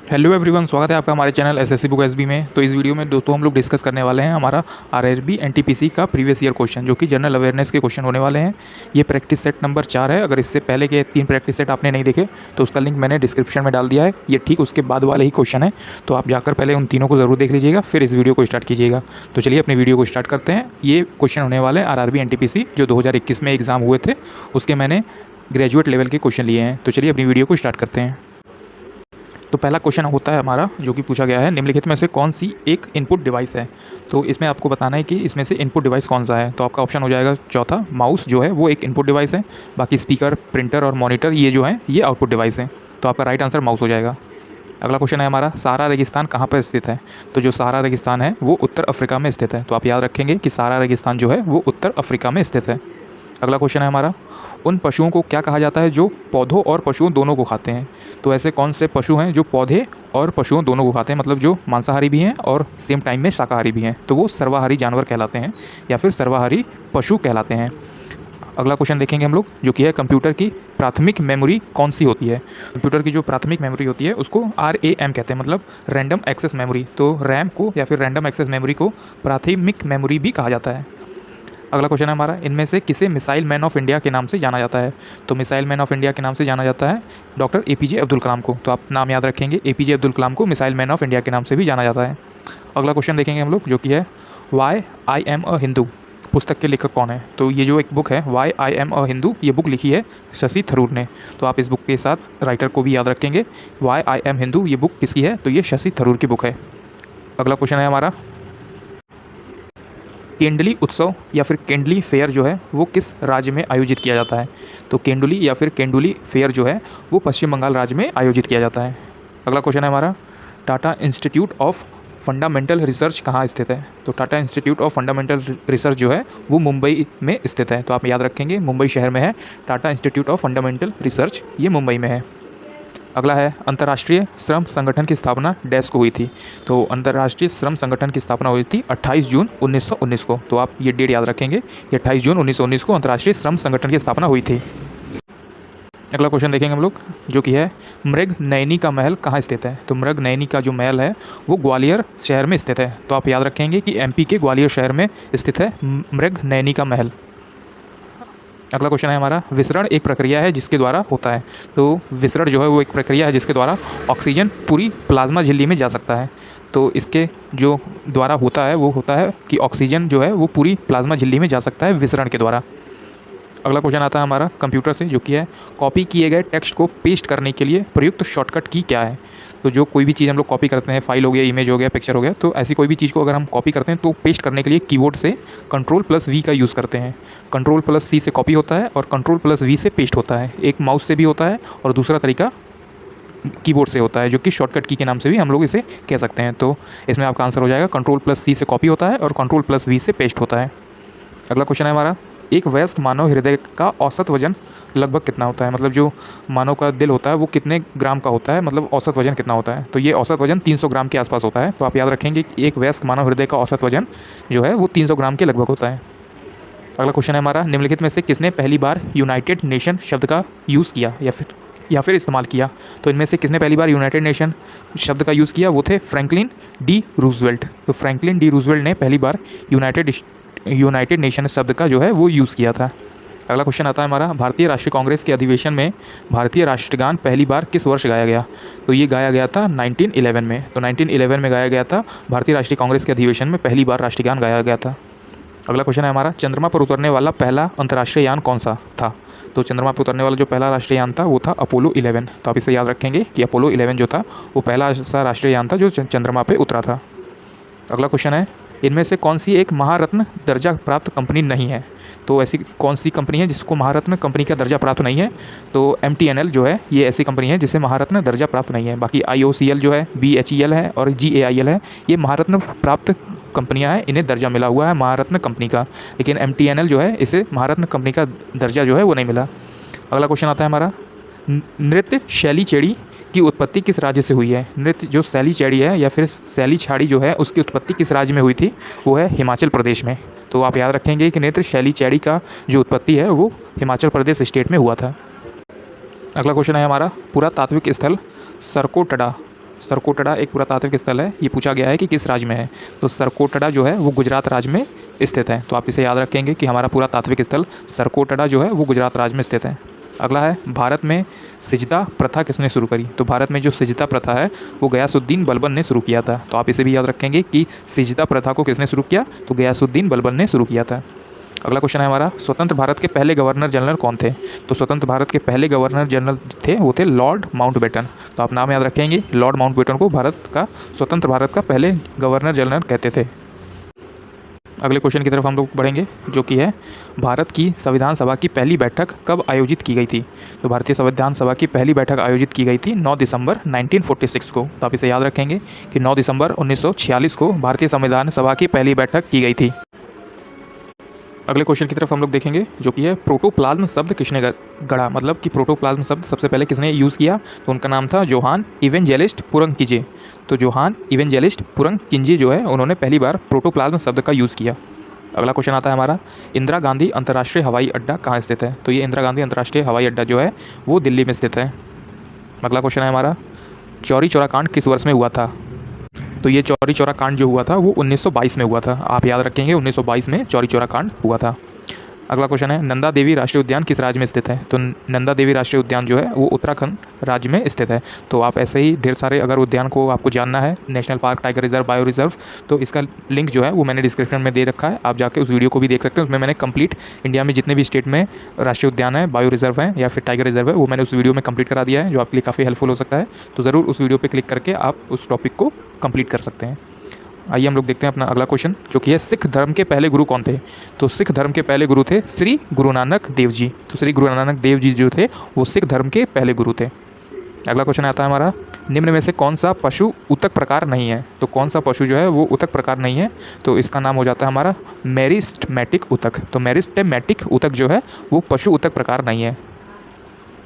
Hello everyone, स्वागत है आपका हमारे चैनल एसएससी बुक एसबी में। तो इस वीडियो में दोस्तों हम लोग डिस्कस करने वाले हैं हमारा आरआरबी एनटीपीसी का प्रीवियस ईयर क्वेश्चन, जो कि जनरल अवेयरनेस के क्वेश्चन होने वाले हैं। ये प्रैक्टिस सेट नंबर 4 है। अगर इससे पहले के 3 प्रैक्टिस सेट आपने नहीं देखे तो उसका लिंक मैंने डिस्क्रिप्शन में डाल दिया है। ये ठीक उसके बाद वाले ही क्वेश्चन है, तो आप जाकर पहले उन तीनों को ज़रूर देख लीजिएगा, फिर इस वीडियो को स्टार्ट कीजिएगा। तो चलिए अपनी वीडियो को स्टार्ट करते हैं। ये क्वेश्चन होने वाले हैं आरआरबी एनटीपीसी जो 2021 में एग्ज़ाम हुए थे, उसके मैंने ग्रेजुएट लेवल के क्वेश्चन लिए हैं। तो चलिए अपनी वीडियो को स्टार्ट करते हैं। तो पहला क्वेश्चन होता है हमारा, जो कि पूछा गया है, निम्नलिखित में से कौन सी एक इनपुट डिवाइस है। तो इसमें आपको बताना है कि इसमें से इनपुट डिवाइस कौन सा है। तो आपका ऑप्शन हो जाएगा चौथा, माउस जो है वो एक इनपुट डिवाइस है। बाकी स्पीकर, प्रिंटर और मॉनिटर ये जो है ये आउटपुट डिवाइस है। तो आपका राइट आंसर माउस हो जाएगा। अगला क्वेश्चन है हमारा, सहारा रेगिस्तान कहाँ पर स्थित है। तो जो सहारा रेगिस्तान है वो उत्तर अफ्रीका में स्थित है। तो आप याद रखेंगे कि सहारा रेगिस्तान जो है वो उत्तर अफ्रीका में स्थित है। अगला क्वेश्चन है हमारा, उन पशुओं को क्या कहा जाता है जो पौधों और पशुओं दोनों को खाते हैं। तो ऐसे कौन से पशु हैं जो पौधे और पशुओं दोनों को खाते हैं, मतलब जो मांसाहारी भी हैं और सेम टाइम में शाकाहारी भी हैं। तो वो सर्वाहारी जानवर कहलाते हैं या फिर सर्वाहारी पशु कहलाते हैं। अगला क्वेश्चन देखेंगे हम लोग, जो कि है कंप्यूटर की प्राथमिक मेमोरी कौन सी होती है। कंप्यूटर की जो प्राथमिक मेमोरी होती है उसको RAM कहते हैं, मतलब रैंडम एक्सेस मेमोरी। तो रैम को या फिर रैंडम एक्सेस मेमोरी को प्राथमिक मेमोरी भी कहा जाता है। अगला क्वेश्चन है हमारा, इनमें से किसे मिसाइल मैन ऑफ इंडिया के नाम से जाना जाता है। तो मिसाइल मैन ऑफ इंडिया के नाम से जाना जाता है डॉक्टर APJ अब्दुल कलाम को। तो आप नाम याद रखेंगे, APJ अब्दुल कलाम को मिसाइल मैन ऑफ इंडिया के नाम से भी जाना जाता है। अगला क्वेश्चन देखेंगे हम लोग, जो कि है why I am a Hindu पुस्तक के लेखक कौन है। तो ये जो एक बुक है why I am a Hindu, ये बुक लिखी है शशि थरूर ने। तो आप इस बुक के साथ राइटर को भी याद रखेंगे। वाई आई एम हिंदू ये बुक किसकी है, तो ये शशि थरूर की बुक है। अगला क्वेश्चन है हमारा, केंडली उत्सव या फिर केंडली फेयर जो है वो किस राज्य में आयोजित किया जाता है। तो केंडुली या फिर केंडुली फेयर जो है वो पश्चिम बंगाल राज्य में आयोजित किया जाता है। अगला क्वेश्चन है हमारा, Tata institute of fundamental research कहाँ स्थित है। तो Tata institute of fundamental research जो है वो मुंबई में स्थित है। तो आप याद रखेंगे मुंबई शहर में है Tata institute of fundamental research, ये मुंबई में है। अगला है, अंतर्राष्ट्रीय श्रम संगठन की स्थापना डैश को हुई थी। तो अंतर्राष्ट्रीय श्रम संगठन की स्थापना हुई थी 28 जून 1919 को। तो आप ये डेट याद रखेंगे कि 28 जून 1919 को अंतर्राष्ट्रीय श्रम संगठन की स्थापना हुई थी। अगला क्वेश्चन देखेंगे हम लोग, जो कि है मृग नयनी का महल कहाँ स्थित है। तो मृग नयनी का जो महल है वो ग्वालियर शहर में स्थित है। तो आप याद रखेंगे कि MP के ग्वालियर शहर में स्थित है मृग नयनी का महल। अगला क्वेश्चन है हमारा, विसरण एक प्रक्रिया है जिसके द्वारा होता है। तो विसरण जो है वो एक प्रक्रिया है जिसके द्वारा ऑक्सीजन पूरी प्लाज्मा झिल्ली में जा सकता है। तो इसके जो द्वारा होता है वो होता है कि ऑक्सीजन जो है वो पूरी प्लाज्मा झिल्ली में जा सकता है विसरण के द्वारा। अगला क्वेश्चन आता है हमारा कंप्यूटर से, जो कि है कॉपी किए गए टेक्स्ट को पेस्ट करने के लिए प्रयुक्त शॉर्टकट की क्या है। तो जो कोई भी चीज़ हम लोग कॉपी करते हैं, फाइल हो गया, इमेज हो गया, पिक्चर हो गया, तो ऐसी कोई भी चीज़ को अगर हम कॉपी करते हैं तो पेस्ट करने के लिए कीबोर्ड से Ctrl+V का यूज़ करते हैं। Ctrl+C से कॉपी होता है और Ctrl+V से पेस्ट होता है। एक माउस से भी होता है और दूसरा तरीका कीबोर्ड से होता है, जो कि शॉर्टकट की नाम से भी हम लोग इसे कह सकते हैं। तो इसमें आपका आंसर हो जाएगा Ctrl+C से कॉपी होता है और Ctrl+V से पेस्ट होता है। अगला क्वेश्चन है हमारा, एक वयस्क मानव हृदय का औसत वजन लगभग कितना होता है। मतलब जो मानव का दिल होता है वो कितने ग्राम का होता है, मतलब औसत वजन कितना होता है। तो ये औसत वजन 300 ग्राम के आसपास होता है। तो आप याद रखेंगे कि एक वयस्क मानव हृदय का औसत वजन जो है वो 300 ग्राम के लगभग होता है। अगला क्वेश्चन है हमारा, निम्नलिखित में से किसने पहली बार यूनाइटेड नेशन शब्द का यूज़ किया या फिर इस्तेमाल किया। तो इनमें से किसने पहली बार यूनाइटेड नेशन शब्द का यूज़ किया, वो थे फ्रैंकलिन डी रूजवेल्ट। तो फ्रैंकलिन डी रूजवेल्ट ने पहली बार यूनाइटेड नेशन शब्द का जो है वो यूज़ किया था। अगला क्वेश्चन आता है हमारा, भारतीय राष्ट्रीय कांग्रेस के अधिवेशन में भारतीय राष्ट्रगान पहली बार किस वर्ष गाया गया। तो ये गाया गया था 1911 में। तो 1911 में गाया गया था भारतीय राष्ट्रीय कांग्रेस के अधिवेशन में पहली बार राष्ट्रगान गाया गया था। अगला क्वेश्चन है हमारा, चंद्रमा पर उतरने वाला पहला अंतर्राष्ट्रीय यान कौन सा था। तो चंद्रमा पर उतरने वाला जो पहला राष्ट्रीय यान था वो था अपोलो 11। तो आप इसे याद रखेंगे कि अपोलो 11 जो था वो पहला ऐसा राष्ट्रीय यान था जो चंद्रमा पर उतरा था। अगला क्वेश्चन है, इनमें से कौन सी एक महारत्न दर्जा प्राप्त कंपनी नहीं है। तो ऐसी कौन सी कंपनी है जिसको महारत्न कंपनी का दर्जा प्राप्त नहीं है। तो MTNL जो है ये ऐसी कंपनी है जिसे महारत्न दर्जा प्राप्त नहीं है। बाकी IOCL जो है, BHEL है और GAIL है, ये महारत्न प्राप्त कंपनियां हैं, इन्हें दर्जा मिला हुआ है महारत्न कंपनी का। लेकिन MTNL जो है इसे महारत्न कंपनी का दर्जा जो है वो नहीं मिला। अगला क्वेश्चन आता है हमारा, नृत्य शैली चेड़ी की उत्पत्ति किस राज्य से हुई है। नृत्य जो शैली चेड़ी है या फिर शैली छाड़ी जो है उसकी उत्पत्ति किस राज्य में हुई थी, वो है हिमाचल प्रदेश में। तो आप याद रखेंगे कि नृत्य शैली चेड़ी का जो उत्पत्ति है वो हिमाचल प्रदेश स्टेट में हुआ था। अगला क्वेश्चन है हमारा, पुरातात्विक स्थल सरकोटड़ा सरकोटड़ा एक पुरातात्विक स्थल है, ये पूछा गया है कि किस राज्य में है। तो सरकोटड़ा जो है वो गुजरात राज्य में स्थित है। तो आप इसे याद रखेंगे कि हमारा पुरातात्विक स्थल सरकोटड़ा जो है वो गुजरात राज्य में स्थित है। अगला है, भारत में सिजदा प्रथा किसने शुरू करी। तो भारत में जो सिजदा प्रथा है वो गयासुद्दीन बलबन ने शुरू किया था। तो आप इसे भी याद रखेंगे कि सिजदा प्रथा को किसने शुरू किया, तो गयासुद्दीन बलबन ने शुरू किया था। अगला क्वेश्चन है हमारा, स्वतंत्र भारत के पहले गवर्नर जनरल कौन थे। तो स्वतंत्र भारत के पहले गवर्नर जनरल थे वो थे लॉर्ड माउंटबेटन। तो आप नाम याद रखेंगे, लॉर्ड माउंटबेटन को भारत का स्वतंत्र भारत का पहले गवर्नर जनरल कहते थे। अगले क्वेश्चन की तरफ हम लोग बढ़ेंगे, जो कि है भारत की संविधान सभा की पहली बैठक कब आयोजित की गई थी। तो भारतीय संविधान सभा की पहली बैठक आयोजित की गई थी 9 दिसंबर 1946 को। तो आप इसे याद रखेंगे कि 9 दिसंबर 1946 को भारतीय संविधान सभा की पहली बैठक की गई थी। अगले क्वेश्चन की तरफ हम लोग देखेंगे, जो कि है प्रोटोप्लाज्म शब्द किसने गढ़ा, मतलब कि प्रोटोप्लाज्म शब्द सबसे पहले किसने यूज़ किया। तो उनका नाम था जोहान इवेंजेलिस्ट पुरंकिजे। तो जोहान इवेंजेलिस्ट पुरंकिजे जो है उन्होंने पहली बार प्रोटोप्लाज्म शब्द का यूज़ किया। अगला क्वेश्चन आता है हमारा, इंदिरा गांधी अंतर्राष्ट्रीय हवाई अड्डा कहाँ स्थित है। तो ये इंदिरा गांधी अंतर्राष्ट्रीय हवाई अड्डा जो है वो दिल्ली में स्थित है। अगला क्वेश्चन है हमारा, चौरी चौरा कांड किस वर्ष में हुआ था। तो ये चौरी चौरा कांड जो हुआ था वो 1922 में हुआ था। आप याद रखेंगे 1922 में चौरी चौरा कांड हुआ था। अगला क्वेश्चन है, नंदा देवी राष्ट्रीय उद्यान किस राज्य में स्थित है। तो नंदा देवी राष्ट्रीय उद्यान जो है वो उत्तराखंड राज्य में स्थित है। तो आप ऐसे ही ढेर सारे अगर उद्यान को आपको जानना है, national park, tiger reserve, bio reserve, तो इसका लिंक जो है वो मैंने डिस्क्रिप्शन में दे रखा है, आप जाके उस वीडियो को भी देख सकते हैं। उसमें मैंने कंप्लीट इंडिया में जितने भी स्टेट में राष्ट्रीय उद्यान है, बायो रिजर्व है या फिर टाइगर रिजर्व है, वो मैंने उस वीडियो में कंप्लीट करा दिया है, जो आपके लिए काफ़ी हेल्पफुल हो सकता है। तो ज़रूर उस वीडियो पर क्लिक करके आप उस टॉपिक को कंप्लीट कर सकते हैं। आइए हम लोग देखते हैं अपना अगला क्वेश्चन, जो कि है सिख धर्म के पहले गुरु कौन थे। तो सिख धर्म के पहले गुरु थे श्री गुरु नानक देव जी। तो श्री गुरु नानक देव जी जो थे वो सिख धर्म के पहले गुरु थे। अगला क्वेश्चन आता है हमारा, निम्न में से कौन सा पशु ऊतक प्रकार नहीं है। तो कौन सा पशु जो है वो ऊतक प्रकार नहीं है, तो इसका नाम हो जाता है हमारा मेरिस्टेमेटिक ऊतक। तो मेरिस्टेमेटिक ऊतक जो है वो पशु ऊतक प्रकार नहीं है।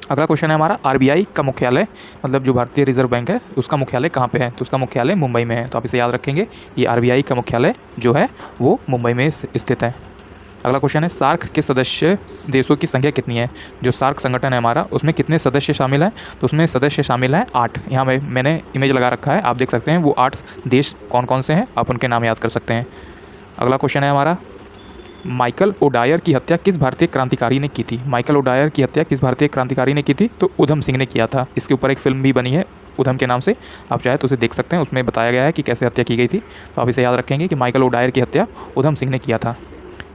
अगला क्वेश्चन है हमारा, आरबीआई का मुख्यालय, मतलब जो भारतीय रिजर्व बैंक है उसका मुख्यालय कहाँ पे है। तो उसका मुख्यालय मुंबई में है। तो आप इसे याद रखेंगे, ये आरबीआई का मुख्यालय जो है वो मुंबई में स्थित है। अगला क्वेश्चन है, सार्क के सदस्य देशों की संख्या कितनी है। जो सार्क संगठन है हमारा उसमें कितने सदस्य शामिल हैं। तो उसमें सदस्य शामिल हैं 8। यहाँ मैंने इमेज लगा रखा है, आप देख सकते हैं वो 8 देश कौन कौन से हैं, आप उनके नाम याद कर सकते हैं। अगला क्वेश्चन है हमारा, माइकल ओडायर की हत्या किस भारतीय क्रांतिकारी ने की थी। माइकल ओडायर की हत्या किस भारतीय क्रांतिकारी ने की थी। तो उधम सिंह ने किया था। इसके ऊपर एक फिल्म भी बनी है उधम के नाम से, आप चाहे तो उसे देख सकते हैं, उसमें बताया गया है कि कैसे हत्या की गई थी। तो आप इसे याद रखेंगे कि माइकल ओडायर की हत्या उधम सिंह ने किया था।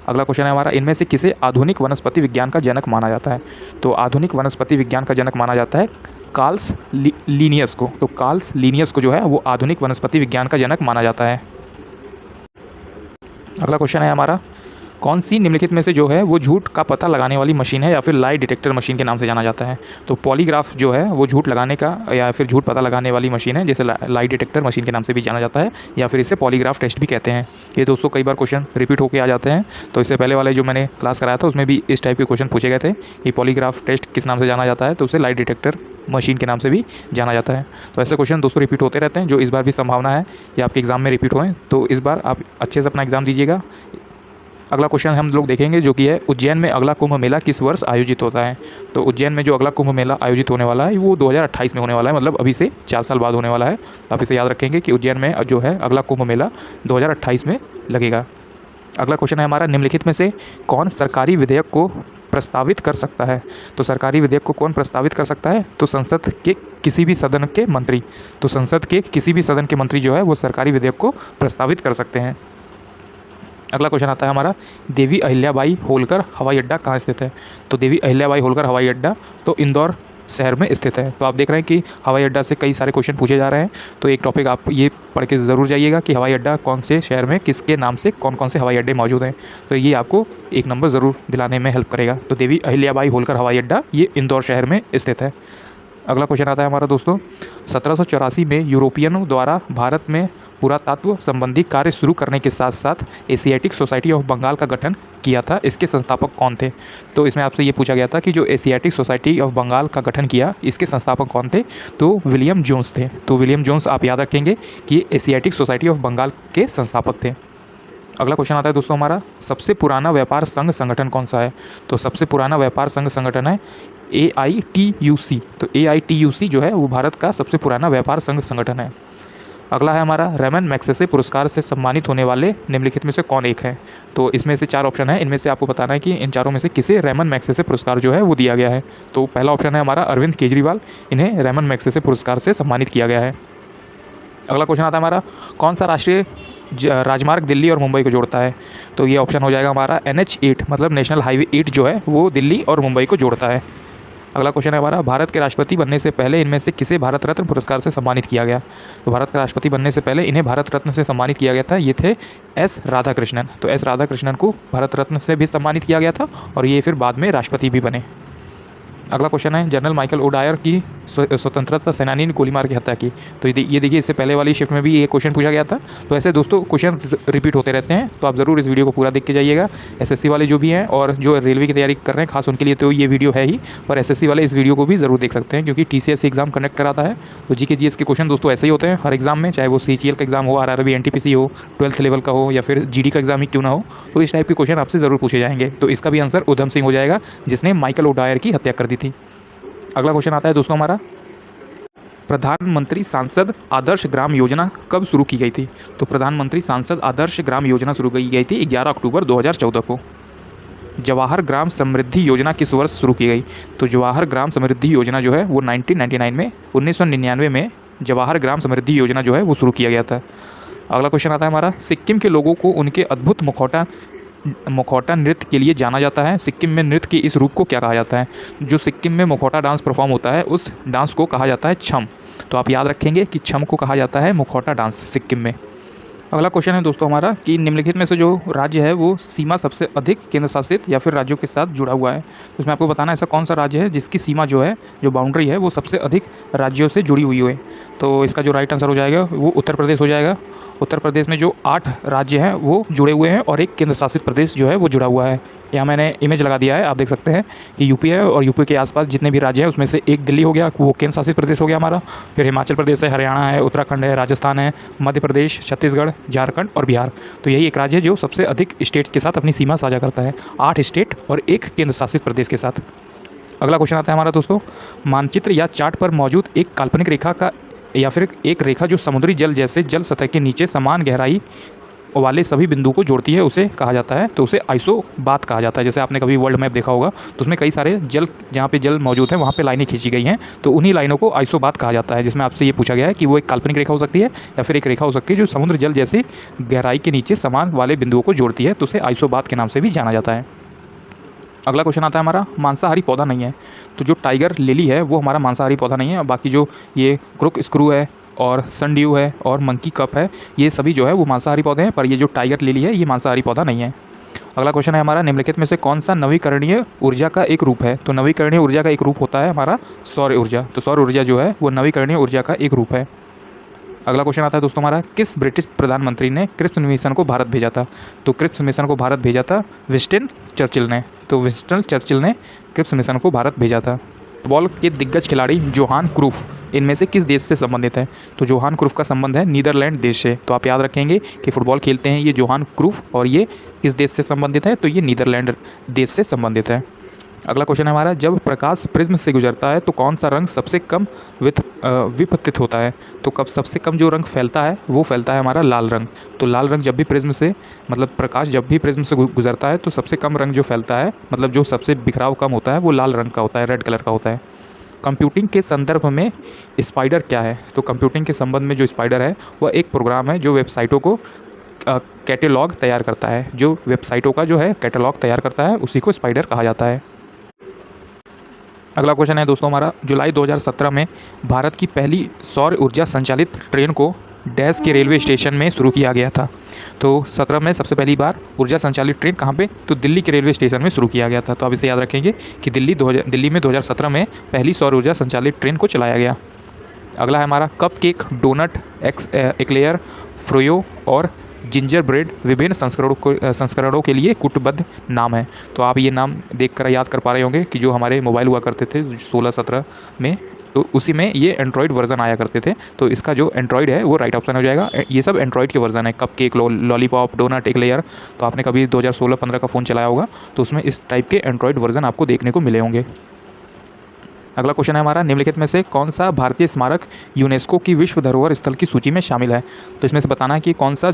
अगला क्वेश्चन है हमारा, इनमें से किसे आधुनिक वनस्पति विज्ञान का जनक माना जाता है। तो आधुनिक वनस्पति विज्ञान का जनक माना जाता है कार्ल्स लिनियस को। तो कार्ल्स लिनियस को जो है वो आधुनिक वनस्पति विज्ञान का जनक माना जाता है। अगला क्वेश्चन है हमारा, कौन सी निम्नलिखित में से जो है वो झूठ का पता लगाने वाली मशीन है या फिर लाई डिटेक्टर मशीन के नाम से जाना जाता है। तो पॉलीग्राफ जो है वो झूठ लगाने का या फिर झूठ पता लगाने वाली मशीन है, जैसे लाई डिटेक्टर मशीन के नाम से भी जाना जाता है, या फिर इसे पॉलीग्राफ टेस्ट भी कहते हैं। ये दोस्तों कई बार क्वेश्चन रिपीट होकर आ जाते हैं। तो इससे पहले वाले जो मैंने क्लास कराया था उसमें भी इस टाइप के क्वेश्चन पूछे गए थे कि पॉलीग्राफ टेस्ट किस नाम से जाना जाता है। तो उसे लाई डिटेक्टर मशीन के नाम से भी जाना जाता है। तो ऐसे क्वेश्चन दोस्तों रिपीट होते रहते हैं, जो इस बार भी संभावना है कि आपके एग्जाम में रिपीट होएं। तो इस बार आप अच्छे से अपना एग्जाम दीजिएगा। अगला क्वेश्चन हम लोग देखेंगे, जो कि है उज्जैन में अगला कुंभ मेला किस वर्ष आयोजित होता है। तो उज्जैन में जो अगला कुंभ मेला आयोजित होने वाला है वो 2028 में होने वाला है, मतलब अभी से 4 साल बाद होने वाला है। तो आप इसे याद रखेंगे कि उज्जैन में जो है अगला कुंभ मेला 2028 में लगेगा। अगला क्वेश्चन है हमारा, निम्नलिखित में से कौन सरकारी विधेयक को प्रस्तावित कर सकता है। तो सरकारी विधेयक को कौन प्रस्तावित कर सकता है। तो संसद के किसी भी सदन के मंत्री। तो संसद के किसी भी सदन के मंत्री जो है वो सरकारी विधेयक को प्रस्तावित कर सकते हैं। अगला क्वेश्चन आता है हमारा, देवी अहिल्याबाई होलकर हवाई अड्डा कहाँ स्थित है। तो देवी अहिल्याबाई होलकर हवाई अड्डा तो इंदौर शहर में स्थित है। तो आप देख रहे हैं कि हवाई अड्डा से कई सारे क्वेश्चन पूछे जा रहे हैं। तो एक टॉपिक आप ये पढ़ के ज़रूर जाइएगा कि हवाई अड्डा कौन से शहर में किसके नाम से कौन कौन से हवाई अड्डे मौजूद हैं। तो ये आपको एक नंबर ज़रूर दिलाने में हेल्प करेगा। तो देवी अहिल्याबाई होलकर हवाई अड्डा ये इंदौर शहर में स्थित है। अगला क्वेश्चन आता है हमारा दोस्तों, 1784 में यूरोपियनों द्वारा भारत में पुरातत्व संबंधी कार्य शुरू करने के साथ साथ एशियाटिक सोसाइटी ऑफ बंगाल का गठन किया था। इसके संस्थापक कौन थे। तो इसमें आपसे ये पूछा गया था कि जो एशियाटिक सोसाइटी ऑफ बंगाल का गठन किया इसके संस्थापक कौन थे। तो विलियम जोन्स थे। तो विलियम जोन्स आप याद रखेंगे कि एशियाटिक सोसाइटी ऑफ बंगाल के संस्थापक थे। अगला क्वेश्चन आता है दोस्तों हमारा, सबसे पुराना व्यापार संघ संगठन कौन सा है। तो सबसे पुराना व्यापार संघ संगठन है AITUC। तो AITUC जो है वो भारत का सबसे पुराना व्यापार संघ संगठन है। अगला है हमारा रेमन मैग्सेसे पुरस्कार से सम्मानित होने वाले निम्नलिखित में से कौन एक है। तो इसमें से 4 ऑप्शन है, इनमें से आपको बताना है कि इन चारों में से किसे रेमन मैग्सेसे पुरस्कार जो है वो दिया गया है। तो पहला ऑप्शन है हमारा अरविंद केजरीवाल, इन्हें रेमन मैग्सेसे पुरस्कार से सम्मानित किया गया है। अगला क्वेश्चन आता है हमारा, कौन सा राष्ट्रीय राजमार्ग दिल्ली और मुंबई को जोड़ता है। तो ये ऑप्शन हो जाएगा हमारा NH8, मतलब नेशनल हाईवे 8 जो है वो दिल्ली और मुंबई को जोड़ता है। अगला क्वेश्चन है हमारा, भारत के राष्ट्रपति बनने से पहले इनमें से किसे भारत रत्न पुरस्कार से सम्मानित किया गया। तो भारत के राष्ट्रपति बनने से पहले इन्हें भारत रत्न से सम्मानित किया गया था, ये थे S राधाकृष्णन। तो S राधाकृष्णन को भारत रत्न से भी सम्मानित किया गया था और ये फिर बाद में राष्ट्रपति भी बने। अगला क्वेश्चन है, जनरल माइकल ओडायर की स्वतंत्रता सेनानी ने गोली मार के हत्या की। तो ये देखिए, इससे पहले वाली शिफ्ट में भी ये क्वेश्चन पूछा गया था। तो ऐसे दोस्तों क्वेश्चन रिपीट होते रहते हैं, तो आप ज़रूर इस वीडियो को पूरा देख के जाइएगा। SSC वाले जो भी हैं और जो रेलवे की तैयारी कर रहे हैं खास उनके लिए तो ये वीडियो है ही, पर SSC वाले इस वीडियो को भी ज़रूर देख सकते हैं क्योंकि TCS एग्जाम कनेक्ट कराता है। तो GK GS के क्वेश्चन दोस्तों ऐसे ही होते हैं हर एग्जाम में, चाहे वो CGL का एग्जाम हो, RRB NTPC हो, 12th लेवल का हो या फिर GD का एग्जाम ही क्यों ना हो, तो इस टाइप के क्वेश्चन आपसे ज़रूर पूछे जाएंगे। तो इसका भी आंसर उधम सिंह हो जाएगा जिसने माइकल ओडायर की हत्या कर दी थी। अगला क्वेश्चन आता है दोस्तों हमारा, प्रधानमंत्री सांसद आदर्श ग्राम योजना कब शुरू की गई थी। तो प्रधानमंत्री सांसद आदर्श ग्राम योजना शुरू की गई थी 11 अक्टूबर 2014 को। जवाहर ग्राम समृद्धि योजना किस वर्ष शुरू की गई। तो जवाहर ग्राम समृद्धि योजना जो है वो 1999 में 1999 में जवाहर ग्राम समृद्धि योजना जो है वो शुरू किया गया था। अगला क्वेश्चन आता है हमारा, सिक्किम के लोगों को उनके अद्भुत मुखौटा नृत्य के लिए जाना जाता है। सिक्किम में नृत्य के इस रूप को क्या कहा जाता है। जो सिक्किम में मुखौटा डांस परफॉर्म होता है उस डांस को कहा जाता है छम। तो आप याद रखेंगे कि छम को कहा जाता है मुखौटा डांस सिक्किम में। अगला क्वेश्चन है दोस्तों हमारा कि निम्नलिखित में से जो राज्य है वो सीमा सबसे अधिक केंद्र शासित या फिर राज्यों के साथ जुड़ा हुआ है। तो इसमें आपको बताना है ऐसा कौन सा राज्य है जिसकी सीमा जो है, जो बाउंड्री है वो सबसे अधिक राज्यों से जुड़ी हुई है। तो इसका जो राइट आंसर हो जाएगा वो उत्तर प्रदेश हो जाएगा। उत्तर प्रदेश में जो 8 राज्य हैं वो जुड़े हुए हैं और एक केंद्र शासित प्रदेश जो है वो जुड़ा हुआ है। यहाँ मैंने इमेज लगा दिया है, आप देख सकते हैं कि यूपी है और यूपी के आसपास जितने भी राज्य हैं उसमें से एक दिल्ली हो गया, वो केंद्र शासित प्रदेश हो गया हमारा। फिर हिमाचल प्रदेश है, हरियाणा है, उत्तराखंड है, राजस्थान है, मध्य प्रदेश, छत्तीसगढ़, झारखंड और बिहार। तो यही एक राज्य है जो सबसे अधिक स्टेट्स के साथ अपनी सीमा साझा करता है, 8 स्टेट और एक केंद्र शासित प्रदेश के साथ। अगला क्वेश्चन आता है हमारा दोस्तों, मानचित्र या चार्ट पर मौजूद एक काल्पनिक रेखा का या फिर एक रेखा जो समुद्री जल जैसे जल सतह के नीचे समान गहराई वाले सभी बिंदुओं को जोड़ती है उसे कहा जाता है। तो उसे आइसोबात कहा जाता है। जैसे आपने कभी वर्ल्ड मैप देखा होगा तो उसमें कई सारे जल, जहाँ पे जल मौजूद है वहाँ पे लाइनें खींची गई हैं, तो उन्हीं लाइनों को आइसोबात कहा जाता है। जिसमें आपसे ये पूछा गया है कि वो एक काल्पनिक रेखा हो सकती है या फिर एक रेखा हो सकती है जो समुद्र जल जैसे गहराई के नीचे समान वाले बिंदुओं को जोड़ती है, तो उसे आइसोबात के नाम से भी जाना जाता है। अगला क्वेश्चन आता है हमारा, मांसाहारी पौधा नहीं है। तो जो टाइगर लिली है वो हमारा मांसाहारी पौधा नहीं है। बाकी जो ये क्रुक स्क्रू है और सनड्यू है और मंकी कप है, ये सभी जो है वो मांसाहारी पौधे हैं, पर ये जो टाइगर लिली है ये मांसाहारी पौधा नहीं है। अगला क्वेश्चन है हमारा, निम्नलिखित में से कौन सा नवीकरणीय ऊर्जा का एक रूप है। तो नवीकरणीय ऊर्जा का एक रूप होता है हमारा सौर ऊर्जा। तो सौर ऊर्जा जो है वो नवीकरणीय ऊर्जा का एक रूप है। अगला क्वेश्चन आता है दोस्तों हमारा, किस ब्रिटिश प्रधानमंत्री ने क्रिप्स मिशन को भारत भेजा था। तो क्रिप्स मिशन को भारत भेजा था विंस्टन चर्चिल ने। तो विंस्टन चर्चिल ने क्रिप्स मिशन को भारत भेजा था। फुटबॉल के दिग्गज खिलाड़ी जोहान क्रूफ इनमें से किस देश से संबंधित है। तो जोहान क्रूफ का संबंध है नीदरलैंड देश से। तो आप याद रखेंगे कि फुटबॉल खेलते हैं ये जोहान क्रूफ और ये किस देश से संबंधित है, तो ये नीदरलैंड देश से संबंधित है। अगला क्वेश्चन है हमारा, जब प्रकाश प्रिज्म से गुजरता है तो कौन सा रंग सबसे कम विपतित होता है। तो कब सबसे कम जो रंग फैलता है वो फैलता है हमारा लाल रंग। तो लाल रंग जब भी प्रिज्म से, मतलब प्रकाश जब भी प्रिज्म से गुजरता है तो सबसे कम रंग जो फैलता है, मतलब जो सबसे बिखराव कम होता है वो लाल रंग का होता है, रेड कलर का होता है। कंप्यूटिंग के संदर्भ में स्पाइडर क्या है। तो कंप्यूटिंग के संबंध में जो स्पाइडर है वह एक प्रोग्राम है जो वेबसाइटों को कैटेलॉग तैयार करता है। जो वेबसाइटों का जो है कैटेलॉग तैयार करता है उसी को स्पाइडर कहा जाता है। अगला क्वेश्चन है दोस्तों हमारा, जुलाई 2017 में भारत की पहली सौर ऊर्जा संचालित ट्रेन को डैश के रेलवे स्टेशन में शुरू किया गया था। तो 17 में सबसे पहली बार ऊर्जा संचालित ट्रेन कहाँ पे, तो दिल्ली के रेलवे स्टेशन में शुरू किया गया था। तो आप इसे याद रखेंगे कि दिल्ली में 2017 में पहली सौर ऊर्जा संचालित ट्रेन को चलाया गया। अगला है हमारा, cupcake, donut, eclair, froyo और जिंजर ब्रेड विभिन्न संस्करणों के लिए कूटबद्ध नाम है। तो आप ये नाम देखकर याद कर पा रहे होंगे कि जो हमारे मोबाइल हुआ करते थे 16-17 में, तो उसी में ये एंड्रॉयड वर्जन आया करते थे। तो इसका जो एंड्रॉयड है वो राइट ऑप्शन हो जाएगा। ये सब एंड्रॉयड के वर्जन है, cupcake, lollipop, donut, eclair. तो आपने कभी 2016-15 का फ़ोन चलाया होगा तो उसमें इस टाइप के एंड्रॉयड वर्जन आपको देखने को मिले होंगे। अगला क्वेश्चन है हमारा, निम्नलिखित में से कौन सा भारतीय स्मारक यूनेस्को की विश्व धरोहर स्थल की सूची में शामिल है। तो इसमें से बताना है कि कौन सा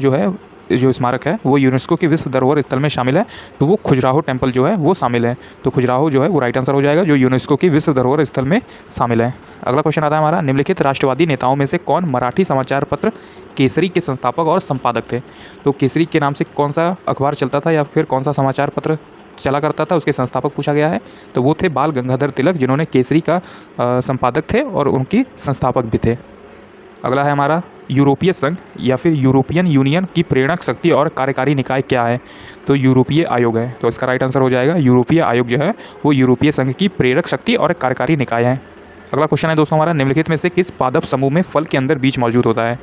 जो स्मारक है वो यूनेस्को की विश्व धरोहर स्थल में शामिल है। तो वो खजुराहो टेम्पल जो है वो शामिल है। तो खजुराहो जो है वो राइट आंसर हो जाएगा, जो यूनेस्को की विश्व धरोहर स्थल में शामिल है। अगला क्वेश्चन आता है हमारा, निम्नलिखित राष्ट्रवादी नेताओं में से कौन मराठी समाचार पत्र केसरी के संस्थापक और संपादक थे। तो केसरी के नाम से कौन सा अखबार चलता था या फिर कौन सा समाचार पत्र चला करता था, उसके संस्थापक पूछा गया है। तो वो थे बाल गंगाधर तिलक, जिन्होंने केसरी का संपादक थे और उनकी संस्थापक भी थे। अगला है हमारा, यूरोपीय संघ या फिर यूरोपियन यूनियन की प्रेरक शक्ति और कार्यकारी निकाय क्या है। तो यूरोपीय आयोग है। तो इसका राइट आंसर हो जाएगा, यूरोपीय आयोग जो है वो यूरोपीय संघ की प्रेरक शक्ति और कार्यकारी निकाय है। अगला क्वेश्चन है दोस्तों हमारा, निम्नलिखित में से किस पादप समूह में फल के अंदर बीज मौजूद होता है।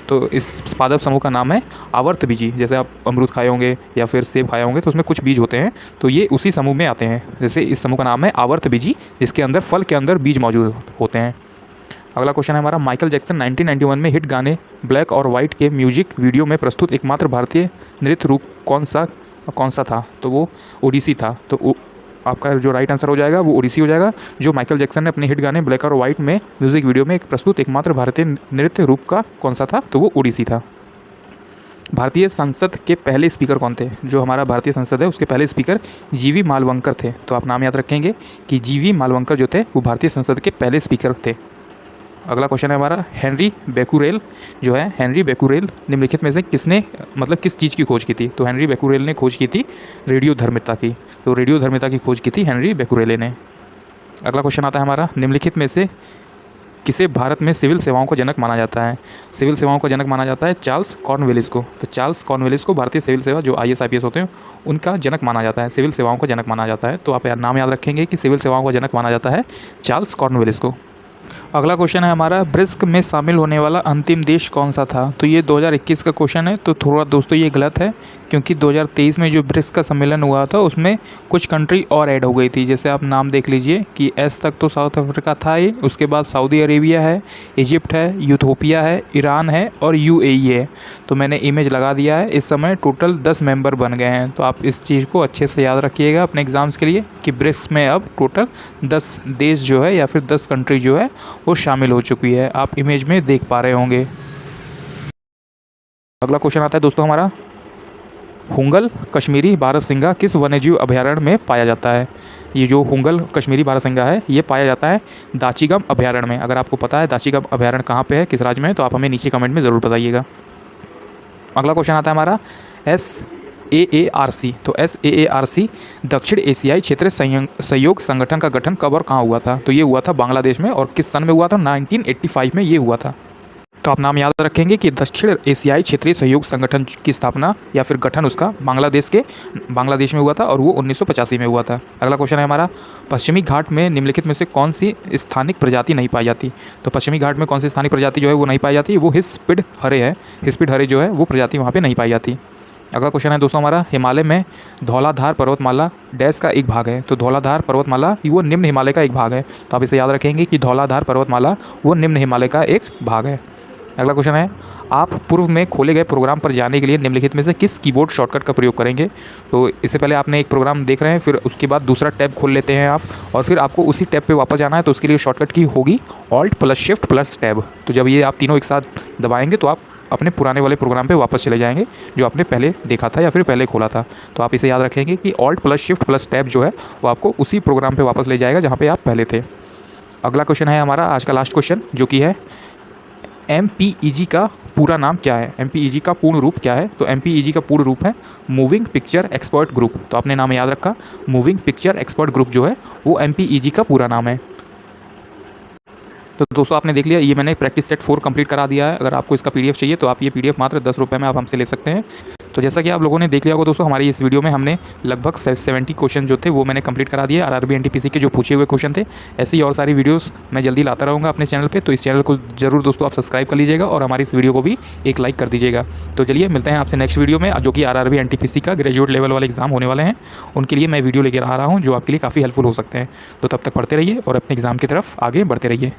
तो इस पादप समूह का नाम है आवर्तबीजी। जैसे आप अमरूद खाए होंगे या फिर सेब खाए होंगे तो उसमें कुछ बीज होते हैं, तो ये उसी समूह में आते हैं। जैसे इस समूह का नाम है आवर्तबीजी, जिसके अंदर फल के अंदर बीज मौजूद होते हैं। अगला क्वेश्चन है हमारा, माइकल जैक्सन 1991 में हिट गाने ब्लैक और वाइट के म्यूजिक वीडियो में प्रस्तुत एकमात्र भारतीय नृत्य रूप कौन सा था। तो वो ओडिसी था। तो आपका जो राइट आंसर हो जाएगा वो ओडिसी हो जाएगा, जो माइकल जैक्सन ने अपने हिट गाने ब्लैक और वाइट में म्यूजिक वीडियो में प्रस्तुत एकमात्र भारतीय नृत्य रूप का कौन सा था। तो वो ओडिसी था। भारतीय संसद के पहले स्पीकर कौन थे। जो हमारा भारतीय संसद है उसके पहले स्पीकर जीवी मालवंकर थे। तो आप नाम याद रखेंगे कि जीवी मालवंकर जो थे वो भारतीय संसद के पहले स्पीकर थे। अगला क्वेश्चन है हमारा, हेनरी बेकुरेल जो है, हेनरी बेकुरेल निम्नलिखित में से किसने किस चीज़ की खोज की थी। तो हेनरी बेकुरेल ने खोज की थी रेडियो धर्मिता की। तो रेडियो धर्मिता की खोज की थी हेनरी बेकुरेले ने। अगला क्वेश्चन आता है हमारा, निम्नलिखित में से किसे भारत में सिविल सेवाओं का जनक माना जाता है। सिविल सेवाओं का जनक माना जाता है चार्ल्स कॉर्नवेलिस को। तो चार्ल्स कॉर्नवेलिस को भारतीय सिविल सेवा जो IAS IPS होते हैं उनका जनक माना जाता है, सिविल सेवाओं का जनक माना जाता है। तो आप नाम याद रखेंगे कि सिविल सेवाओं का जनक माना जाता है चार्ल्स कॉर्नवेलिस को। अगला क्वेश्चन है हमारा, ब्रिक्स में शामिल होने वाला अंतिम देश कौन सा था। तो ये 2021 का क्वेश्चन है। तो थोड़ा दोस्तों ये गलत है, क्योंकि 2023 में जो ब्रिक्स का सम्मेलन हुआ था उसमें कुछ कंट्री और ऐड हो गई थी। जैसे आप नाम देख लीजिए कि S तक तो साउथ अफ्रीका था ही, उसके बाद सऊदी अरेबिया है, इजिप्ट है, यूथोपिया है, ईरान है और UAE है। तो मैंने इमेज लगा दिया है। इस समय टोटल 10 मेंबर बन गए हैं। तो आप इस चीज़ को अच्छे से याद रखिएगा अपने एग्ज़ाम्स के लिए कि ब्रिक्स में अब टोटल 10 देश जो है या फिर 10 कंट्री जो है वो शामिल हो चुकी है। आप इमेज में देख पा रहे होंगे। अगला क्वेश्चन आता है दोस्तों हमारा, हुंगल कश्मीरी बारहसिंगा किस वन्यजीव अभयारण्य में पाया जाता है। ये जो हुंगल कश्मीरी बारहसिंगा है ये पाया जाता है दाचीगम अभयारण्य में। अगर आपको पता है दाचीगम अभयारण्य कहाँ पे है, किस राज्य में है, तो आप हमें नीचे कमेंट में ज़रूर बताइएगा। अगला क्वेश्चन आता है हमारा, SAARC। तो SAARC दक्षिण एशियाई क्षेत्र सहयोग संगठन का गठन कब और कहाँ हुआ था। तो ये हुआ था बांग्लादेश में। और किस सन में हुआ था, 1985 में ये हुआ था। तो आप नाम याद रखेंगे कि दक्षिण एशियाई क्षेत्रीय सहयोग संगठन की स्थापना या फिर गठन उसका बांग्लादेश में हुआ था और वो 1985 में हुआ था। अगला क्वेश्चन है हमारा, पश्चिमी घाट में निम्नलिखित में से कौन सी स्थानिक प्रजाति नहीं पाई जाती। तो पश्चिमी घाट में कौन सी स्थानिक प्रजाति जो है वो नहीं पाई जाती, वो हिस्पिड हरे है। हिस्पिड हरे जो है वो प्रजाति वहाँ पर नहीं पाई जाती। अगला क्वेश्चन है दोस्तों हमारा, हिमालय में धौलाधार पर्वतमाला डैश का एक भाग है। तो धौलाधार पर्वतमाला वो निम्न हिमालय का एक भाग है। तो आप इसे याद रखेंगे कि धौलाधार पर्वतमाला वो निम्न हिमालय का एक भाग है। अगला क्वेश्चन है, आप पूर्व में खोले गए प्रोग्राम पर जाने के लिए निम्नलिखित में से किस कीबोर्ड शॉर्टकट का प्रयोग करेंगे। तो इससे पहले आपने एक प्रोग्राम देख रहे हैं, फिर उसके बाद दूसरा टैब खोल लेते हैं आप, और फिर आपको उसी टैब पे वापस जाना है। तो उसके लिए शॉर्टकट की होगी Alt + Shift + टैब। तो जब ये आप तीनों एक साथ दबाएंगे तो आप अपने पुराने वाले प्रोग्राम पे वापस चले जाएंगे जो आपने पहले देखा था या फिर पहले खोला था। तो आप इसे याद रखेंगे कि Alt + Shift + टैब जो है वो आपको उसी प्रोग्राम पे वापस ले जाएगा जहाँ पे आप पहले थे। अगला क्वेश्चन है हमारा आज का लास्ट क्वेश्चन, जो कि है MPEG का पूरा नाम क्या है। MPEG का पूर्ण रूप क्या है। तो MPEG का पूर्ण रूप है मूविंग पिक्चर एक्सपर्ट ग्रुप। तो आपने नाम याद रखा, मूविंग पिक्चर एक्सपर्ट ग्रुप जो है वो MPEG का पूरा नाम है। तो दोस्तों आपने देख लिया, ये मैंने प्रैक्टिस सेट 4 कंप्लीट करा दिया है। अगर आपको इसका PDF चाहिए तो आप ये PDF मात्र 10 रुपये में आप हमसे ले सकते हैं। तो जैसा कि आप लोगों ने देख लिया होगा दोस्तों, हमारी इस वीडियो में हमने लगभग 70 क्वेश्चन जो थे वो मैंने कंप्लीट करा दिए। RRB NTPC के जो पूछे हुए क्वेश्चन थे, ऐसी ही और सारी वीडियोस मैं जल्दी लाता रहूँगा अपने चैनल पे। तो इस चैनल को जरूर दोस्तों आप सब्सक्राइब कर लीजिएगा और हमारी इस वीडियो को भी एक लाइक कर दीजिएगा। तो चलिए मिलते हैं आपसे नेक्स्ट वीडियो में, जो कि RRB NTPC का ग्रेजुएट लेवल वाले एग्जाम होने वाले हैं। उनके लिए मैं वीडियो लेकर आ रहा हूँ जो आपके लिए काफ़ी हेल्पफुल हो सकते हैं। तो तब तक पढ़ते रहिए और अपने एग्जाम की तरफ आगे बढ़ते रहिए।